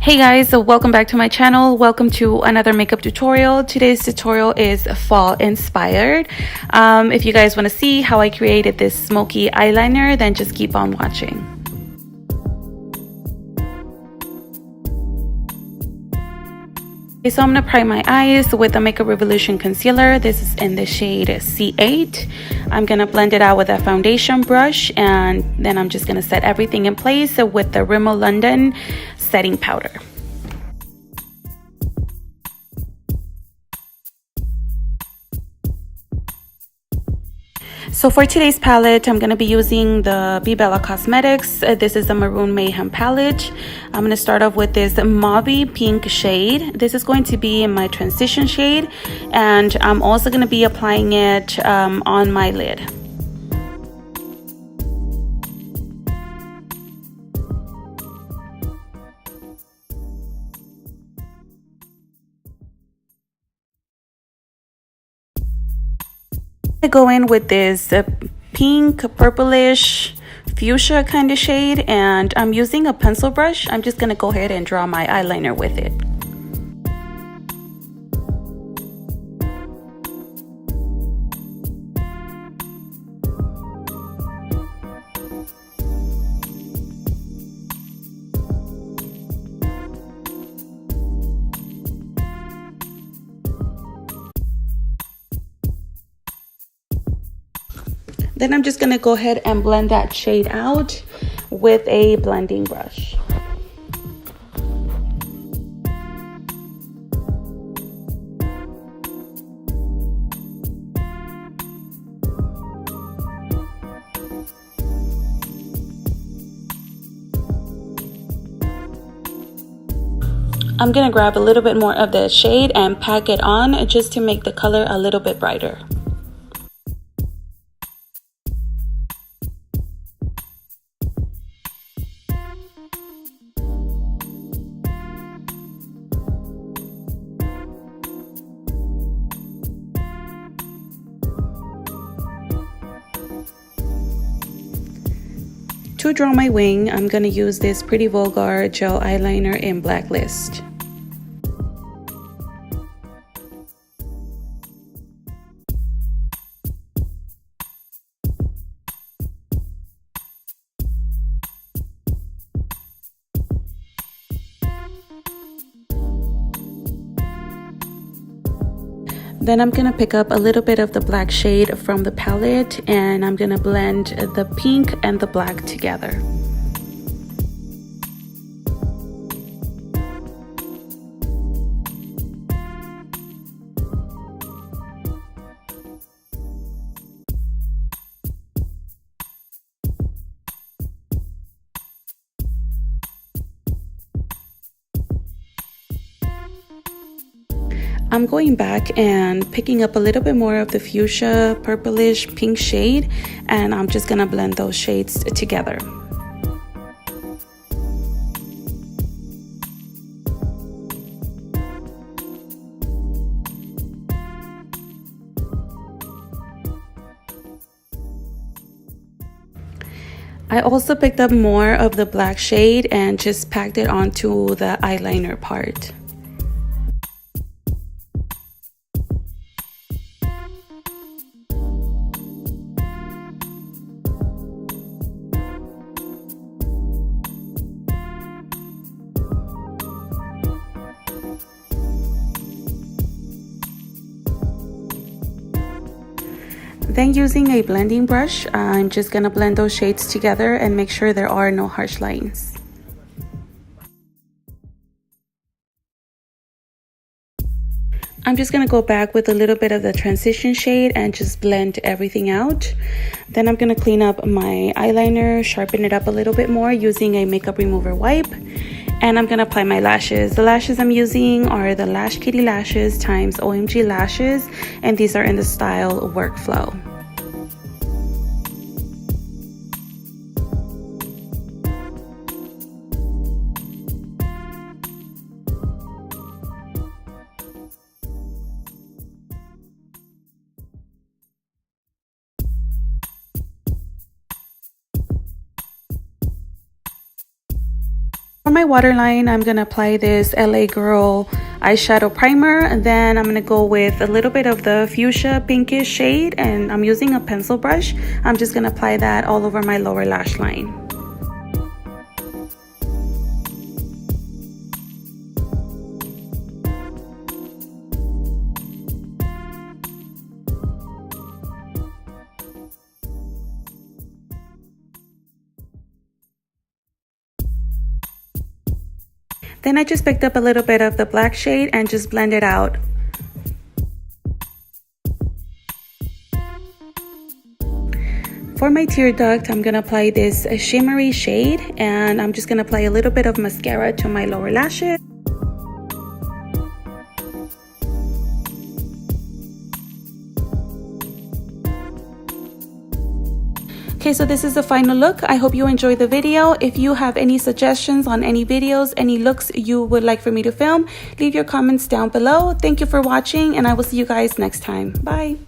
Hey guys, so welcome back to my channel. Welcome to another makeup tutorial. Today's tutorial is fall inspired. If you guys want to see how I created this smoky eyeliner, then just keep on watching. Okay, so I'm going to prime my eyes with the Makeup Revolution concealer. This is in the shade C8. I'm going to blend it out with a foundation brush, and then I'm just going to set everything in place with the Rimmel London setting powder. So for today's palette, I'm going to be using the Bebella Cosmetics. This is the Maroon Mayhem Palette. I'm going to start off with this mauvey pink shade. This is going to be in my transition shade, and I'm also going to be applying it on my lid. I go in with this pink, purplish, fuchsia kind of shade, and I'm using a pencil brush. I'm just going to go ahead and draw my eyeliner with it. Then I'm just going to go ahead and blend that shade out with a blending brush. I'm going to grab a little bit more of the shade and pack it on just to make the color a little bit brighter. To draw my wing, I'm going to use this Pretty Vulgar gel eyeliner in Blacklist. Then I'm going to pick up a little bit of the black shade from the palette, and I'm going to blend the pink and the black together. I'm going back and picking up a little bit more of the fuchsia, purplish, pink shade, and I'm just gonna blend those shades together. I also picked up more of the black shade and just packed it onto the eyeliner part. Then using a blending brush, I'm just going to blend those shades together and make sure there are no harsh lines. I'm just going to go back with a little bit of the transition shade and just blend everything out. Then I'm going to clean up my eyeliner, sharpen it up a little bit more using a makeup remover wipe. And I'm going to apply my lashes. The lashes I'm using are the Lash Kitty Lashes times OMG Lashes, and these are in the style Workflow. my waterline, I'm going to apply this LA Girl eyeshadow primer, and then I'm going to go with a little bit of the fuchsia pinkish shade, and I'm using a pencil brush. I'm just going to apply that all over my lower lash line. Then I just picked up a little bit of the black shade and just blend it out. For my tear duct, I'm going to apply this shimmery shade, and I'm just going to apply a little bit of mascara to my lower lashes. Okay, so this is the final look. I hope you enjoyed the video. If you have any suggestions on any videos, any looks you would like for me to film, leave your comments down below. Thank you for watching, and I will see you guys next time. Bye.